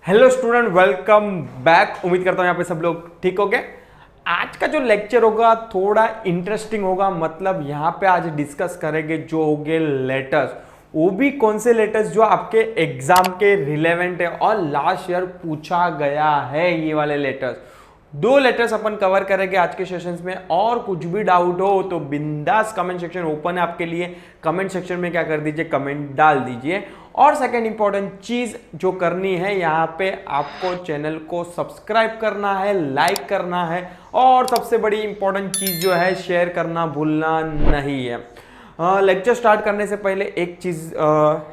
Hello student, welcome back. उम्मीद करता हूँ यहाँ पे सब लोग ठीक हो गए। आज का जो लेक्चर होगा थोड़ा इंटरेस्टिंग होगा। मतलब यहाँ पे आज डिस्कस करेंगे जो होंगे लेटर्स, वो भी कौन से लेटर्स जो आपके एग्जाम के रिलेवेंट है और लास्ट ईयर पूछा गया है। ये वाले लेटर्स, दो लेटर्स अपन कवर करेंगे आज के सेशंस में। और कुछ भी डाउट हो तो बिंदास कमेंट सेक्शन ओपन है आपके लिए। कमेंट सेक्शन में क्या कर दीजिए, कमेंट डाल दीजिए। और सेकंड इंपॉर्टेंट चीज जो करनी है, यहाँ पे आपको चैनल को सब्सक्राइब करना है, लाइक करना है, और सबसे बड़ी इंपॉर्टेंट चीज जो है शेयर करना भूलना नहीं है। लेक्चर स्टार्ट करने से पहले एक चीज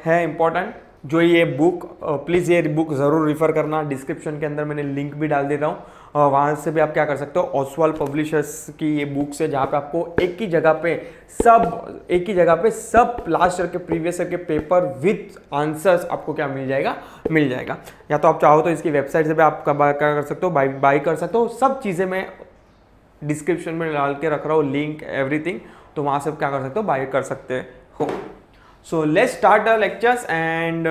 है इंपॉर्टेंट, जो ये बुक, प्लीज़ ये बुक ज़रूर रिफ़र करना। डिस्क्रिप्शन के अंदर मैंने लिंक भी डाल देता हूँ, वहाँ से भी आप क्या कर सकते हो। ओसवाल्ड पब्लिशर्स की ये बुक्स है, जहाँ पे आपको एक ही जगह पे सब लास्ट ईयर के प्रीवियस ईयर के पेपर विथ आंसर्स आपको क्या मिल जाएगा। या तो आप चाहो तो इसकी वेबसाइट से भी आप क्या कर सकते हो, बाई कर सकते हो। सब चीज़ें मैं डिस्क्रिप्शन में डाल के रख रहा हूँ, लिंक एवरीथिंग, तो वहाँ से क्या कर सकते हो, बाई कर सकते हो। So let's start the lectures and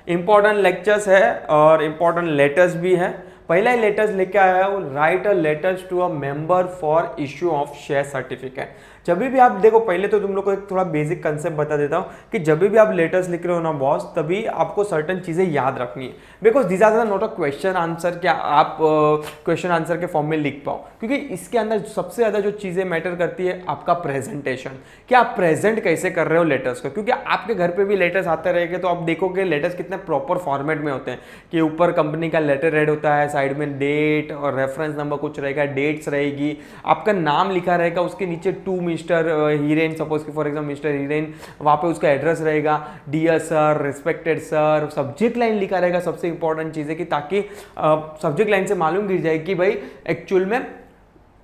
important lectures है और इम्पॉर्टेंट लेटर्स भी है। पहला ही लेटर्स लेके आया है, write a letters to a member for issue of share certificate. जब भी आप देखो, पहले तो तुम लोग को एक थोड़ा बेसिक कंसेप्ट बता देता हूँ कि जब भी आप लेटर्स लिख रहे हो ना बॉस, तभी आपको सर्टन चीज़ें याद रखनी है। Because this are not a question answer, क्या आप क्वेश्चन आंसर के फॉर्म में लिख पाओ, क्योंकि इसके अंदर सबसे ज़्यादा जो चीज़ें मैटर करती है आपका प्रेजेंटेशन, कि आप प्रेजेंट कैसे कर रहे हो लेटर्स को। क्योंकि आपके घर पे भी लेटर्स आते रहेंगे तो आप देखोगे लेटर्स कितने प्रॉपर फॉर्मेट में होते हैं, कि ऊपर कंपनी का लेटर रेड होता है, साइड में डेट और रेफरेंस नंबर कुछ रहेगा, डेट्स रहेगी, आपका नाम लिखा रहेगा, उसके नीचे टू मिस्टर हीरेन, सपोज कि फॉर एग्जाम्पल मिस्टर हीरेन, वहाँ पे उसका एड्रेस रहेगा, dear sir, respected sir. Subject line लिखा रहेगा, सबसे इंपॉर्टेंट चीज़ है कि ताकि सब्जेक्ट लाइन से मालूम गिर जाए कि भाई एक्चुअल में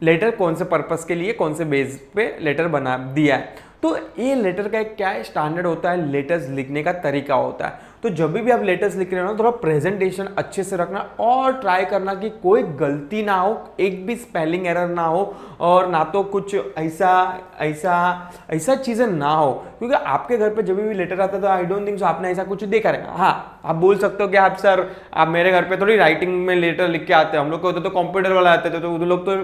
लेटर कौन से पर्पस के लिए, कौन से बेस पे लेटर बना दिया है। तो ये लेटर का एक क्या है, स्टैंडर्ड होता है, लेटर्स लिखने का तरीका होता है। तो जब भी आप लेटर्स लिख रहे हो ना, थोड़ा प्रेजेंटेशन अच्छे से रखना और ट्राई करना कि कोई गलती ना हो, एक भी स्पेलिंग एरर ना हो, और ना तो कुछ ऐसा चीज़ें ना हो। क्योंकि आपके घर पे जब भी लेटर आता है तो आई डोंट थिंक सो आपने ऐसा कुछ देखा रहेगा। हाँ, आप बोल सकते हो कि आप सर, आप मेरे घर पे थोड़ी राइटिंग में लेटर लिख के आते हैं, हम लोग को तो कंप्यूटर वाला आते थे, तो वो लोग तो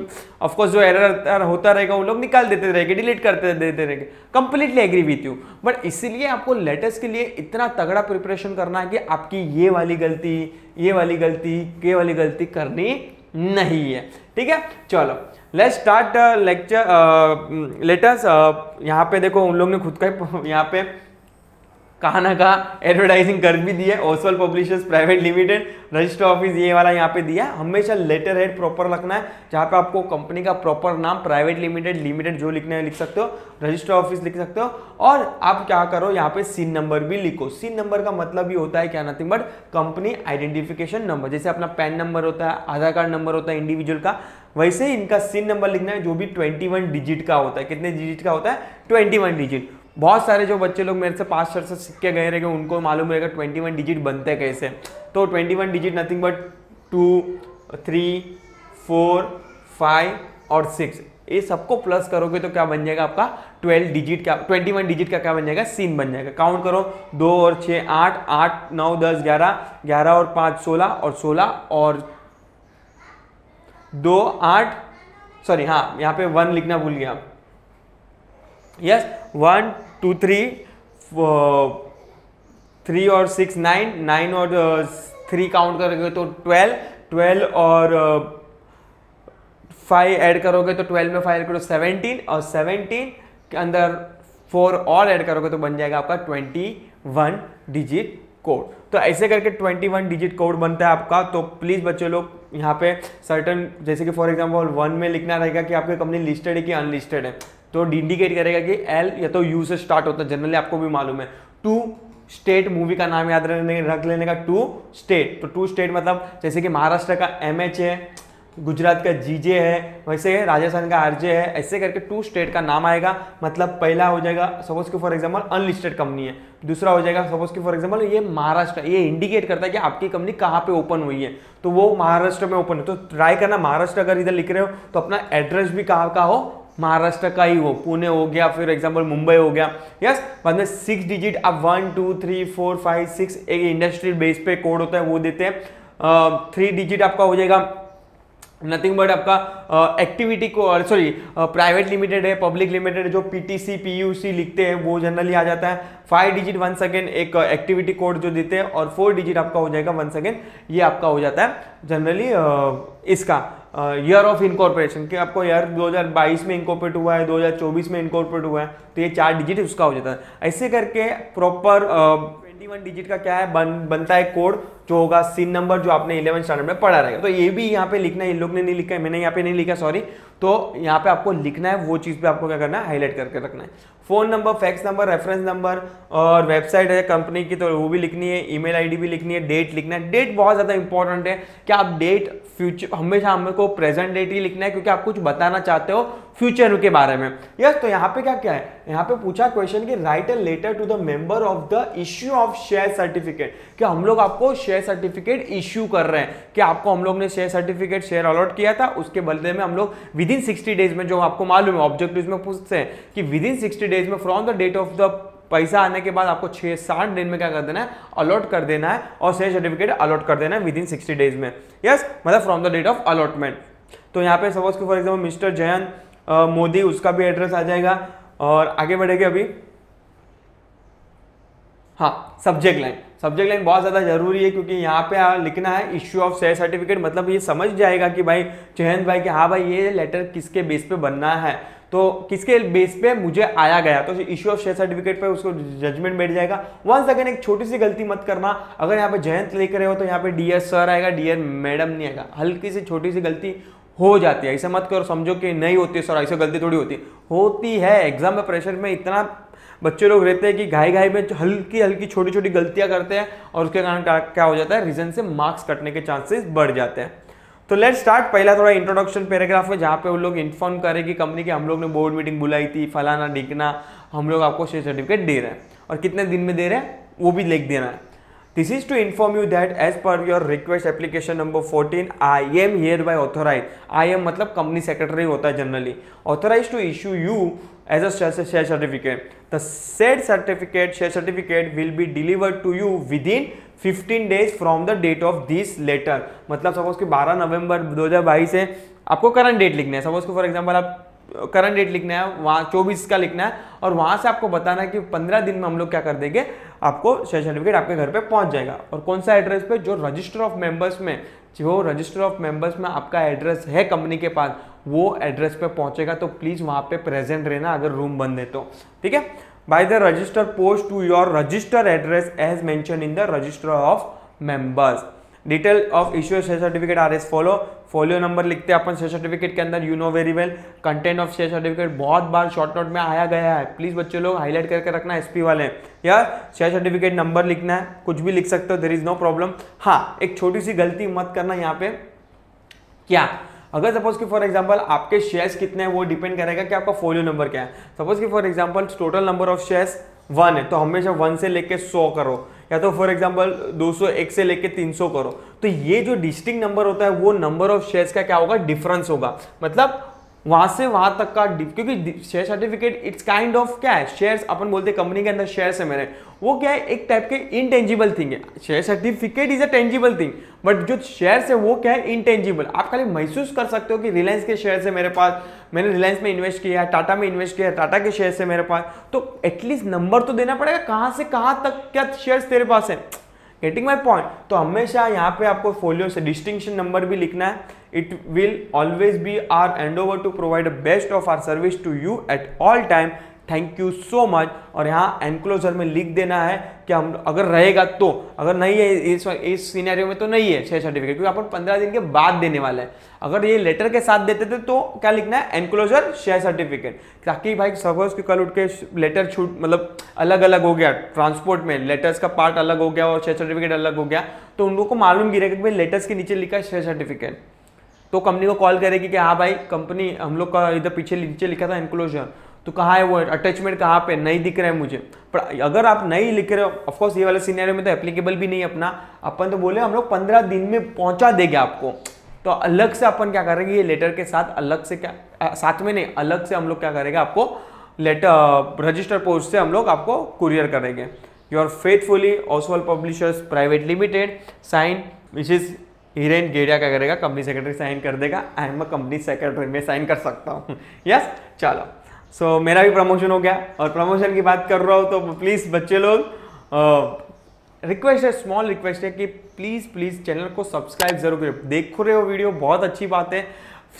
ऑफकोर्स जो एरर होता रहेगा वो लोग निकाल देते रहेंगे, डिलीट करते देते रहेंगे। Completely agree with you, but इसीलिए आपको लेटर्स के लिए इतना तगड़ा प्रिपरेशन करना है कि आपकी ये वाली गलती करनी नहीं है। ठीक है, चलो लेट्स स्टार्ट लेक्चर लेटर्स। यहाँ पे देखो, उन लोग ने खुद का यहाँ पे कहा ना कहा एडवर्टाइजिंग कर भी दिया। Oswald publishers private limited, register office ये वाला यहाँ पे दिया। हमेशा लेटर हेड प्रॉपर रखना है, जहाँ पे आपको कंपनी का प्रॉपर नाम, प्राइवेट लिमिटेड जो लिखना है लिख सकते हो, रजिस्टर ऑफिस लिख सकते हो। और आप क्या करो, यहाँ पे सीन नंबर भी लिखो। सीन नंबर का मतलब ही होता है क्या, nothing but company identification number. जैसे अपना पैन नंबर होता है, आधार कार्ड नंबर होता है इंडिविजुअल का, वैसे ही इनका सीन नंबर लिखना है, जो भी 21 डिजिट का होता है। कितने डिजिट का होता है? 21 डिजिट। बहुत सारे जो बच्चे लोग मेरे से 5 साल से सीख के गए रहेंगे, उनको मालूम रहेगा 21 डिजिट बनते हैं कैसे। तो 21 डिजिट नथिंग बट 2, 3, 4, 5 और 6, ये सबको प्लस करोगे तो क्या बन जाएगा आपका 21 डिजिट का क्या बन जाएगा, सीन बन जाएगा। काउंट करो, 2 और 6 8, 8 9 10 11, 11 और 5 16, और 16 और 2 8, सॉरी हाँ यहाँ पे 1 लिखना भूल गया। यस, 1 2 3 और 6 9, 9 और 3 काउंट करोगे तो 12 और 5 ऐड करोगे तो 12 में 5 ऐड करो 17, और 17 के अंदर 4 और ऐड करोगे तो बन जाएगा आपका 21 डिजिट कोड। तो ऐसे करके 21 डिजिट कोड बनता है आपका। तो प्लीज़ बच्चे लोग यहाँ पे सर्टन, जैसे कि फॉर एग्जांपल 1 में लिखना रहेगा कि आपकी कंपनी लिस्टेड है कि अनलिस्टेड है, तो इंडिकेट करेगा कि एल या तो यू से स्टार्ट होता है, जनरली आपको भी मालूम है। 2 स्टेट, मूवी का नाम याद रख लेने का, 2 स्टेट। तो 2 स्टेट मतलब जैसे कि महाराष्ट्र का MH है, गुजरात का GJ है, वैसे राजस्थान का RJ है। ऐसे करके 2 स्टेट का नाम आएगा। मतलब पहला हो जाएगा सपोज कि फॉर एग्जांपल अनलिस्टेड कंपनी है, दूसरा हो जाएगा सपोज कि फॉर एग्जांपल ये महाराष्ट्र, ये इंडिकेट करता है कि आपकी कंपनी कहाँ पे ओपन हुई है, तो वो महाराष्ट्र में ओपन है। तो ट्राई करना, महाराष्ट्र अगर इधर लिख रहे हो तो अपना एड्रेस भी कहाँ का हो, महाराष्ट्र का ही हो, पुणे हो गया, फिर एग्जाम्पल मुंबई हो गया, यस। बाद में 6 डिजिट आप 1 2 3 4 5 6 एक इंडस्ट्रियल बेस पे कोड होता है वो देते हैं। 3 डिजिट आपका हो जाएगा नथिंग बट आपका एक्टिविटी को, सॉरी प्राइवेट लिमिटेड है, पब्लिक लिमिटेड है, जो पीटीसी पीयूसी लिखते हैं वो जनरली आ जाता है। 5 डिजिट वंस अगेन एक एक्टिविटी कोड जो देते हैं, और 4 डिजिट आपका हो जाएगा वंस अगेन, ये आपका हो जाता है जनरली इसका ईयर ऑफ इनकॉर्पोरेशन, कि आपको ईयर 2022 में इनकॉर्पोरेट हुआ है, 2024 में इनकॉर्पोरेट हुआ है, तो ये 4 डिजिट उसका हो जाता है। ऐसे करके प्रॉपर 21 डिजिट का क्या है बनता है कोड, जो होगा सीन नंबर, जो आपने 11 स्टैंडर्ड में पढ़ा रहेगा। तो ये भी यहाँ पे लिखना है, इन लोग ने नहीं लिखा है, मैंने यहाँ पे नहीं लिखा, सॉरी। तो यहाँ पे आपको लिखना है, वो चीज पे आपको क्या करना है, हाईलाइट करके रखना है। Phone number, fax number, reference number, और वेबसाइट है कंपनी की तो वो भी लिखनी है, ईमेल आईडी भी लिखनी है, डेट लिखना है। डेट बहुत ज्यादा इंपॉर्टेंट है कि आप डेट फ्यूचर हमेशा हमको प्रेजेंट डेट ही लिखना है, क्योंकि आप कुछ बताना चाहते हो फ्यूचर के बारे में, यस। तो यहाँ पे क्या है, यहाँ पे पूछा क्वेश्चन कि write a letter to the member of the issue of share certificate, कि हम लोग आपको शेयर सर्टिफिकेट इश्यू कर रहे हैं, कि आपको हम लोग ने शेयर सर्टिफिकेट शेयर अलॉट किया था, उसके बदले में हम लोग विद इन 60 डेज में, जो आपको मालूम है ऑब्जेक्टिव्स में पूछते हैं कि विद इन 60 डेज में from the date of the पैसा आने के बाद आपको 6-7 दिन में क्या कर देना है, अलॉट कर देना है, और शेयर सर्टिफिकेट अलॉट कर देना है विद इन 60 डेज में, यस, मतलब from the date of allotment. तो यहाँ पे suppose for example mister Jayant Modi, उसका भी एड्रेस आ जाएगा। और आगे बढ़ेंगे अभी, हाँ, सब्जेक्ट लाइन बहुत ज्यादा जरूरी है, क्योंकि यहाँ पे लिखना है इश्यू ऑफ शेयर सर्टिफिकेट, मतलब ये समझ जाएगा कि भाई जयंत भाई कि हाँ भाई ये लेटर किसके बेस पे बनना है, तो किसके बेस पे मुझे आया गया, तो इश्यू ऑफ शेयर सर्टिफिकेट पे उसको जजमेंट बैठ जाएगा। वंस अगेन एक छोटी सी गलती मत करना, अगर यहाँ पे जयंत लिख रहे हो तो यहाँ पे डियर सर आएगा, डियर मैडम नहीं आएगा, हल्की सी छोटी सी गलती हो जाती है, ऐसा मत करो समझो कि नहीं होती है सर, ऐसे गलती थोड़ी होती है। एग्जाम में प्रेशर में इतना बच्चे लोग रहते हैं कि घाई में हल्की छोटी छोटी गलतियां करते हैं, और उसके कारण क्या हो जाता है, रीजन से मार्क्स कटने के चांसेस बढ़ जाते हैं। तो लेट्स स्टार्ट। पहला थोड़ा इंट्रोडक्शन पैराग्राफ है, जहाँ पे उन लोग इन्फॉर्म करें कि कंपनी की हम लोग ने बोर्ड मीटिंग बुलाई थी, फलाना ढिकना, हम लोग आपको शेयर सर्टिफिकेट दे रहे हैं, और कितने दिन में दे रहे हैं वो भी लिख देना है। This is to inform you that as per your request application number 14, I am hereby authorized. I am मतलब कंपनी सेक्रेटरी होता है generally, authorized to issue you as a share certificate. The said certificate, share certificate will be delivered to you within 15 days from the date of this letter. मतलब suppose कि 12 नवंबर 2022 है, आपको current date लिखना है। Suppose कि for example आप current date लिखना है, वहाँ 24 का लिखना है, और वहां से आपको बताना है कि 15 दिन में हम लोग क्या कर देंगे, आपको शेयर सर्टिफिकेट आपके घर पे पहुंच जाएगा। और कौन सा एड्रेस पे, जो रजिस्टर ऑफ मेंबर्स में आपका एड्रेस है कंपनी के पास, वो एड्रेस पे पहुंचेगा। तो प्लीज वहां पे प्रेजेंट रहना अगर रूम बंद है तो, ठीक है। By the register post to your register address as mention in the register of members. Detail of issue share certificate are as follow number लिखते हैं अपन शेयर सर्टिफिकेट के अंदर, you know very well. Content of share certificate बहुत बार short note में आया गया है, प्लीज बच्चे लोग हाईलाइट करके रखना, एसपी वाले, या शेयर सर्टिफिकेट नंबर लिखना है, कुछ भी लिख सकते हो, देयर इज नो प्रॉब्लम। हाँ, एक छोटी सी गलती मत करना यहाँ पे, क्या, अगर सपोज कि फॉर एग्जांपल आपके शेयर्स कितने हैं वो डिपेंड करेगा कि आपका फोलियो नंबर क्या है। सपोज कि for example total number of shares 1 है, तो हमेशा 1 से लेके 100 करो, या तो फॉर एग्जांपल 201 से लेके 300 करो। तो ये जो डिस्टिंक्ट नंबर होता है वो नंबर ऑफ शेयर्स का क्या होगा, डिफरेंस होगा, मतलब वहां से वहां तक का, क्योंकि share certificate it's kind of क्या है, शेयर्स अपन बोलते हैं कंपनी के अंदर शेयर्स है मेरे, वो क्या है, एक टाइप के इनटेंजिबल थिंग है। Share certificate is a tangible thing, but जो शेयर्स है वो क्या है, इनटेंजिबल। आप खाली महसूस कर सकते हो कि रिलायंस के शेयर्स है मेरे पास, मैंने रिलायंस में इन्वेस्ट किया है, टाटा में इन्वेस्ट किया है, टाटा के शेयर्स है मेरे पास, तो एटलीस्ट नंबर तो देना पड़ेगा, कहां से कहां तक क्या शेयर्स तेरे पास है। Getting my point. तो हमेशा यहाँ पे आपको फोलियो से डिस्टिंक्शन नंबर भी लिखना है। It will always be our endeavour to provide best of our service to you at all time, thank you so much. और यहाँ एनक्लोजर में लिख देना है कि हम अगर रहेगा तो, अगर नहीं है इस सिनेरियो में तो नहीं है शेयर सर्टिफिकेट, क्योंकि अपन 15 दिन के बाद देने वाले हैं। अगर ये लेटर के साथ देते थे तो क्या लिखना है, एनक्लोजर शेयर सर्टिफिकेट, ताकि भाई सपोज कि कल उठ के लेटर छूट मतलब अलग अलग हो गया, ट्रांसपोर्ट में लेटर्स का पार्ट अलग हो गया और शेयर सर्टिफिकेट अलग हो गया, तो उन लोगों को मालूम गिरेगा कि भाई लेटर्स के नीचे लिखा है शेयर सर्टिफिकेट, तो कंपनी को कॉल करेगी कि हाँ भाई कंपनी हम लोग का इधर पीछे नीचे लिखा था एनक्लोजर, तो कहाँ है वो अटैचमेंट, कहाँ पे नहीं दिख रहा है मुझे। पर अगर आप नहीं लिख रहे हो, ऑफकोर्स ये वाले सिनेरियो में तो एप्लीकेबल भी नहीं अपना, अपन तो बोले हम लोग 15 दिन में पहुंचा देंगे आपको, तो अलग से अपन क्या करेंगे, ये लेटर के साथ अलग से क्या, साथ में नहीं, अलग से हम लोग क्या करेंगे, आपको लेटर रजिस्टर पोस्ट से हम लोग आपको कुरियर करेंगे। Your faithfully Oswal publishers private limited, sign missus Hiren Gedia क्या करेगा, कंपनी सेक्रेटरी साइन कर देगा। I am a company secretary, मैं साइन कर सकता हूँ। यस, चलो। सो मेरा भी प्रमोशन हो गया, और प्रमोशन की बात कर रहा हूँ तो प्लीज़ बच्चे लोग, रिक्वेस्ट है, स्मॉल रिक्वेस्ट है कि प्लीज़ चैनल को सब्सक्राइब जरूर करें। देख रहे हो वीडियो, बहुत अच्छी बात है,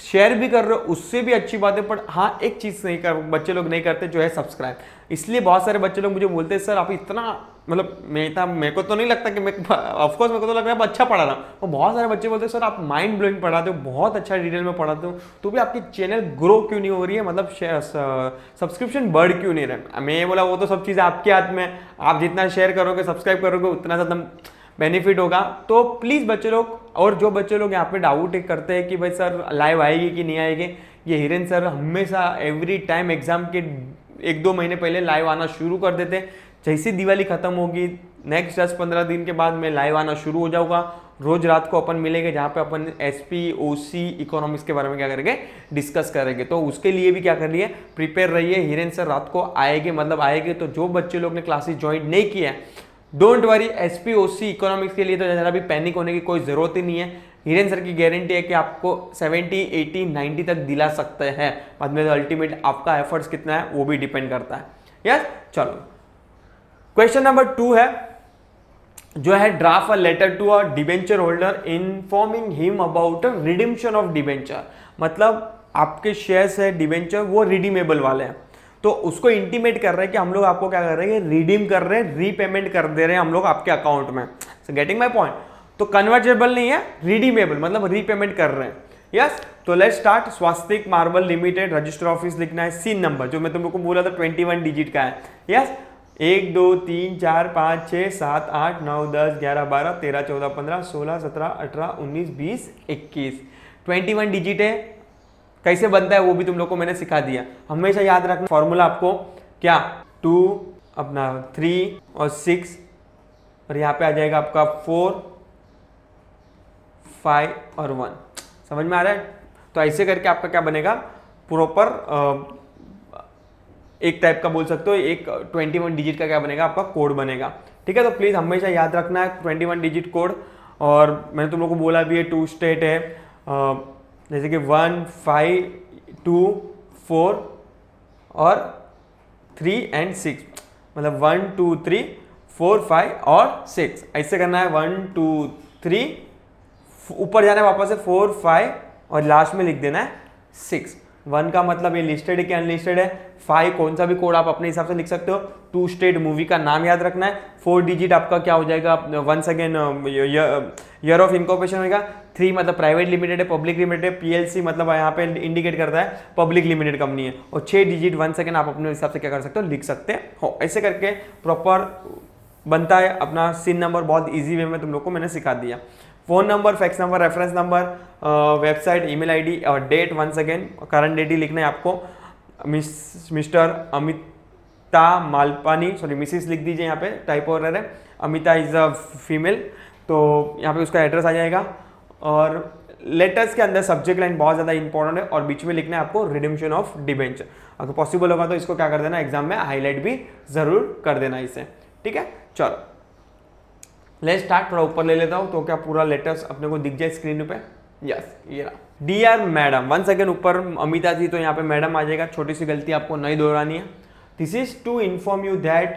शेयर भी कर रहे हो, उससे भी अच्छी बात है, पर हाँ एक चीज़ नहीं कर, बच्चे लोग नहीं करते, जो है सब्सक्राइब। इसलिए बहुत सारे बच्चे लोग मुझे बोलते हैं सर आप इतना, मतलब मेरे को तो नहीं लगता कि मैं, ऑफकोर्स मेरे को तो लग रहा है आप अच्छा पढ़ा रहा हूँ, और बहुत सारे बच्चे बोलते हैं सर आप माइंड ब्लोइंग पढ़ाते हो, बहुत अच्छा डिटेल में पढ़ाते हो, तो भी आपकी चैनल ग्रो क्यों नहीं हो रही है, मतलब सब्सक्रिप्शन बढ़ क्यों नहीं रहा। मैं ये बोला वो तो सब चीज़ें आपके हाथ में, आप जितना शेयर करोगे, सब्सक्राइब करोगे, उतना ज़्यादा बेनिफिट होगा। तो प्लीज़ बच्चे लोग, और जो बच्चे लोग यहाँ पे डाउट करते हैं कि भाई सर लाइव आएगी कि नहीं आएगी, ये हिरेन सर हमेशा एवरी टाइम एग्जाम के 1-2 महीने पहले लाइव आना शुरू कर देते हैं। जैसी दिवाली खत्म होगी, नेक्स्ट 10-15 दिन के बाद मैं लाइव आना शुरू हो जाऊंगा। रोज रात को अपन मिलेंगे, जहाँ पे अपन एसपी, ओसी, इकोनॉमिक्स के बारे में क्या करेंगे, डिस्कस करेंगे। तो उसके लिए भी क्या कर लिए, प्रिपेयर रहिए। हिरेन सर रात को आएंगे, मतलब आएंगे। तो जो बच्चे लोग ने क्लासेस ज्वाइन नहीं किया है, don't worry, SP, OC, economics के लिए तो जरा भी पैनिक होने की कोई जरूरत ही नहीं है। हिरेन सर की गारंटी है कि आपको 70, 80, 90 तक दिला सकते हैं। बाद में अल्टीमेट आपका एफर्ट्स कितना है वो भी डिपेंड करता है। यस, चलो क्वेश्चन नंबर 2 है, जो है draft a letter to a debenture holder informing him about redemption of debenture. मतलब आपके शेयर्स है डिबेंचर, वो रिडीमेबल वाले हैं, तो उसको इंटीमेट कर रहे हैं कि हम लोग आपको क्या कर रहे हैं, रिडीम कर रहे हैं, रीपेमेंट कर दे रहे हैं हम लोग आपके अकाउंट में। So getting my point. तो कन्वर्जेबल नहीं है, रिडीमेबल, मतलब रीपेमेंट कर रहे हैं। यस, तो let's start. Swastik marble limited, register office लिखना है, सीन नंबर जो मैं तुमको बोला था 21 डिजिट का है। यस, 1 2 3 4 5 6 7 8 9 10 11 12 13 14 15 16 17 18 19 20 21 21 डिजिट है। कैसे बनता है वो भी तुम लोग को मैंने सिखा दिया। हमेशा याद रखना फॉर्मूला आपको, क्या 2 अपना 3 और 6, और यहाँ पे आ जाएगा आपका 4 5 और 1। समझ में आ रहा है? तो ऐसे करके आपका क्या बनेगा, प्रॉपर एक टाइप का बोल सकते हो, एक 21 डिजिट का क्या बनेगा, आपका कोड बनेगा। ठीक है, तो प्लीज हमेशा याद रखना है 21 डिजिट कोड। और मैंने तुम लोग को बोला भी है 2 स्टेट है, जैसे कि 1 5 2 4 और 3 एंड 6, मतलब 1 2 3 4 5 और 6 ऐसे करना है। 1 2 3 ऊपर जाना है वापस से 4 5 और लास्ट में लिख देना है 6। 1 का मतलब ये लिस्टेड है कि अनलिस्टेड है। 5 कौन सा भी कोड आप अपने हिसाब से लिख सकते हो। 2 स्टेट मूवी का नाम याद रखना है। 4 डिजिट आपका क्या हो जाएगा, once again year of incorporation होगा। 3 मतलब प्राइवेट लिमिटेड है, पब्लिक लिमिटेड है। पीएलसी मतलब यहाँ पे इंडिकेट करता है पब्लिक लिमिटेड कंपनी है। और 6 डिजिट वंस अगेन आप अपने हिसाब से क्या कर सकते हो, लिख सकते हो। ऐसे करके प्रॉपर बनता है अपना सिन नंबर। बहुत ईजी वे में तुम लोग को मैंने सिखा दिया। Phone number, fax number, reference number, website, email ID और date, once again current date ही लिखना है आपको। Mr Amita Malpani, sorry Mrs लिख दीजिए, यहाँ पे टाइपो एरर है। अमिता इज अ फीमेल, तो यहाँ पे उसका एड्रेस आ जाएगा। और लेटर्स के अंदर सब्जेक्ट लाइन बहुत ज़्यादा इंपॉर्टेंट है और बीच में लिखना है आपको रिडेम्पशन ऑफ डिबेंचर। अगर पॉसिबल होगा तो इसको क्या कर देना, एग्जाम में हाईलाइट भी जरूर कर देना इसे। ठीक है, चलो लेट्स स्टार्ट। थोड़ा ऊपर ले लेता हूँ तो क्या पूरा लेटर्स अपने को दिख जाए स्क्रीन पे। यस, ये रहा। डियर मैडम, वंस अगेन ऊपर अमिता थी तो यहाँ पे मैडम आ जाएगा। छोटी सी गलती आपको नहीं दोहरानी है। This is to inform you that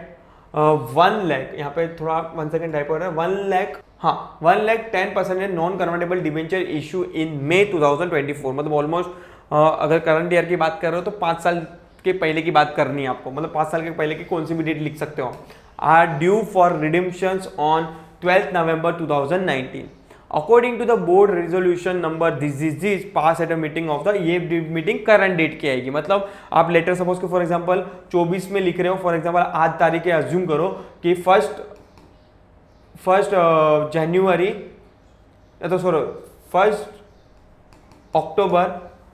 1 lakh, यहाँ पे थोड़ा 1 सेकंड टाइप हो रहा है, 1 लाख, हाँ 1,10% non convertible debenture issue in May 2024। मतलब ऑलमोस्ट अगर करंट ईयर की बात कर रहे हो तो 5 साल के पहले की बात करनी है आपको। मतलब 5 साल के पहले की कौन सी भी डेट लिख सकते हो। Are due for redemptions on 12th November 2019 according to the board resolution number this pass at a meeting of the, ये मीटिंग करंट डेट की आएगी। मतलब आप लेटर सपोज के फॉर एग्जांपल 24 में लिख रहे हो, फॉर एग्जांपल आज तारीख है, अज्यूम करो कि फर्स्ट जनवरी या तो सॉरी 1 अक्टूबर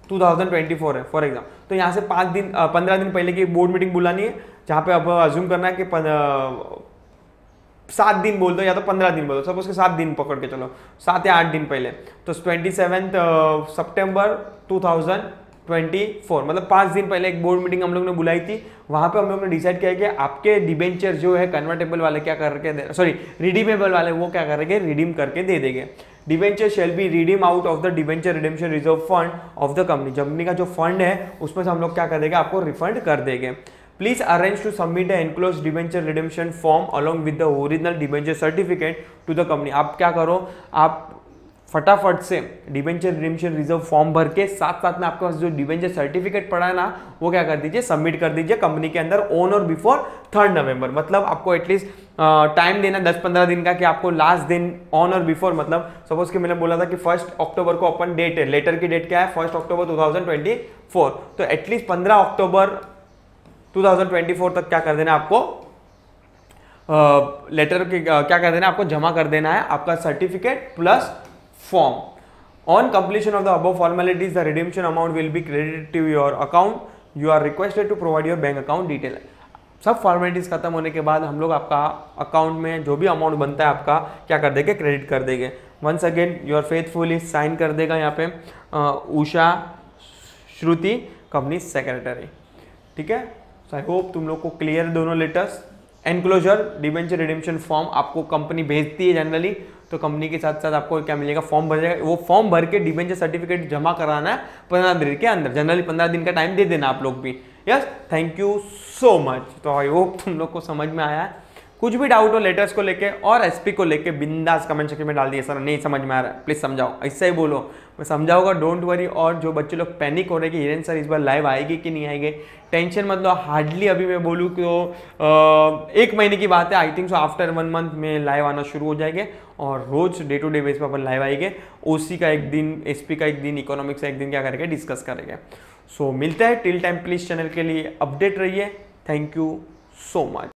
2024 है फॉर एग्जाम्पल। तो यहाँ से 15 दिन पहले की बोर्ड मीटिंग बुलानी है, जहाँ पे अब अज्यूम करना है कि 7 दिन बोल दो या तो 15 दिन बोल दो, सपोज के 7 दिन पकड़ के चलो, 7 या 8 दिन पहले, तो 27 सितंबर 2024 मतलब 5 दिन पहले एक बोर्ड मीटिंग हम लोग ने बुलाई थी। वहां पे हम लोग ने डिसाइड किया कि आपके डिबेंचर जो है कन्वर्टेबल वाले क्या करके सॉरी रिडीमेबल वाले वो क्या करेंगे, रिडीम करके दे देंगे। Debenture shall be redeem out of the debenture redemption reserve fund of the company का जो फंड है उसमें से हम लोग क्या कर देंगे, आपको रिफंड कर देंगे। Please arrange to submit the enclose debenture redemption form along with the original debenture certificate to the company. आप क्या करो, आप फटाफट से डिबेंचर रिडेम्पशन रिजर्व फॉर्म भर के साथ साथ में आपके पास जो डिबेंचर सर्टिफिकेट पड़ा है ना वो क्या कर दीजिए, सबमिट कर दीजिए कंपनी के अंदर ऑन और बिफोर 3 नवंबर। मतलब आपको एटलीस्ट टाइम देना 10-15 दिन का कि आपको लास्ट दिन ऑन और बिफोर, मतलब सपोज कि मैंने बोला था कि 1 अक्टूबर को अपन डेट है, लेटर की डेट क्या है 1 अक्टूबर 2024, तो एटलीस्ट 15 अक्टूबर 2024 तक क्या कर देना आपको, लेटर की क्या कर देना आपको, जमा कर देना है आपका certificate plus form. On completion of the above formalities the redemption amount will be credited to your account, you are requested to provide your bank account detail. सब फॉर्मेलिटीज खत्म होने के बाद हम लोग आपका अकाउंट में जो भी अमाउंट बनता है आपका क्या कर देंगे, क्रेडिट कर देंगे। Once again your faithfully sign कर देगा यहाँ पे उषा श्रुति कंपनी सेक्रेटरी। ठीक है, सो आई होप तुम लोग को क्लियर दोनों letters. Enclosure debenture redemption form आपको कंपनी भेजती है जनरली, तो कंपनी के साथ साथ आपको क्या मिलेगा, फॉर्म भरेगा, वो फॉर्म भर के डिबेंचर सर्टिफिकेट जमा कराना है 15 दिन के अंदर। जनरली 15 दिन का टाइम दे देना आप लोग भी। Yes, thank you so much. तो आई होप तुम लोग को समझ में आया है। कुछ भी डाउट हो लेटर्स को लेके और एसपी को लेके बिंदास कमेंट सेक्शन में डाल दिए, सर नहीं समझ में आ रहा है प्लीज समझाओ, ऐसा ही बोलो, मैं समझाऊंगा, डोंट वरी। और जो बच्चे लोग पैनिक हो रहे कि हिरेन सर इस बार लाइव आएगी कि नहीं आएगी, टेंशन मत लो। हार्डली अभी मैं बोलूँ तो 1 महीने की बात है, I think so after 1 month में लाइव आना शुरू हो जाएंगे और रोज डे टू डे बेस पर अपन लाइव आएंगे। ओसी का एक दिन, एसपी का एक दिन, इकोनॉमिक्स का एक दिन क्या करेंगे, डिस्कस करेंगे। सो मिलते हैं, टिल टाइम प्लीज चैनल के लिए अपडेट रहिए। Thank you so much.